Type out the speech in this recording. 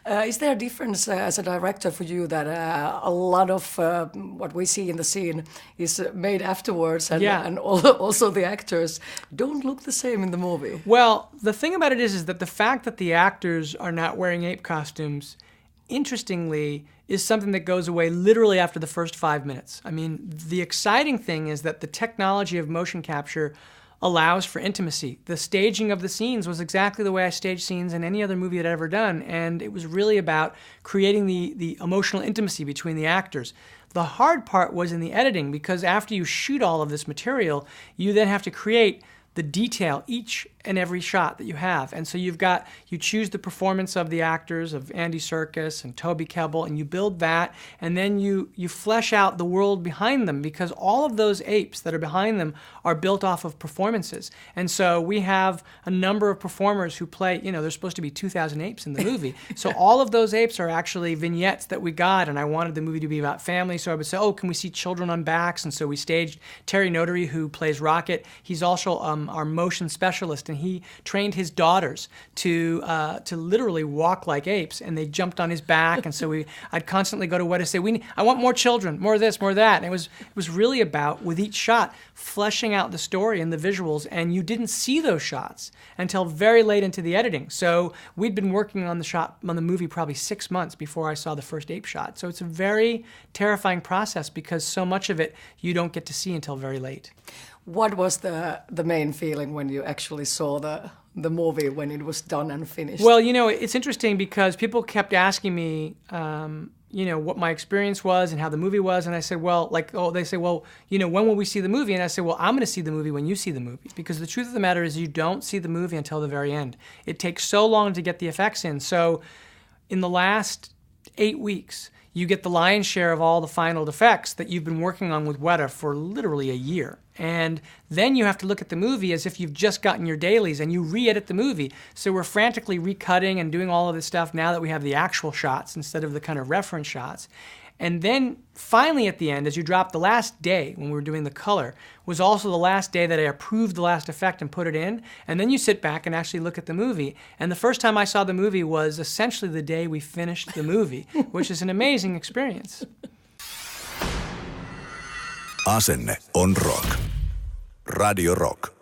Is there a difference as a director for you that a lot of what we see in the scene is made afterwards, and also the actors don't look the same in the movie? Well, the thing about it is that the fact that the actors are not wearing ape costumes, interestingly, is something that goes away literally after the first 5 minutes. I mean, the exciting thing is that the technology of motion capture allows for intimacy. The staging of the scenes was exactly the way I staged scenes in any other movie I'd ever done, and it was really about creating the emotional intimacy between the actors. The hard part was in the editing, because after you shoot all of this material, you then have to create the detail, each and every shot that you have. And so you choose the performance of the actors, of Andy Serkis and Toby Kebbell, and you build that, and then you flesh out the world behind them, because all of those apes that are behind them are built off of performances. And so we have a number of performers who play, there's supposed to be 2,000 apes in the movie. So all of those apes are actually vignettes that we got, and I wanted the movie to be about family, so I would say, can we see children on backs? And so we staged Terry Notary, who plays Rocket. He's also our motion specialist, and he trained his daughters to literally walk like apes, and they jumped on his back. And so I'd constantly go to Weta and say, I want more children, more of this, more of that. And it was really about, with each shot, fleshing out the story and the visuals, and you didn't see those shots until very late into the editing. So we'd been working on the movie probably 6 months before I saw the first ape shot. So it's a very terrifying process, because so much of it you don't get to see until very late. What was the main feeling when you actually saw the movie, when it was done and finished? Well, it's interesting, because people kept asking me, what my experience was and how the movie was. And I said, they say, when will we see the movie? And I said, I'm going to see the movie when you see the movie. Because the truth of the matter is, you don't see the movie until the very end. It takes so long to get the effects in. So in the last 8 weeks, you get the lion's share of all the final effects that you've been working on with Weta for literally a year. And then you have to look at the movie as if you've just gotten your dailies, and you re-edit the movie. So we're frantically recutting and doing all of this stuff now that we have the actual shots instead of the kind of reference shots. And then finally at the end, as you drop, the last day when we were doing the color was also the last day that I approved the last effect and put it in. And then you sit back and actually look at the movie. And the first time I saw the movie was essentially the day we finished the movie, which is an amazing experience. Asenne on rock. Radio Rock.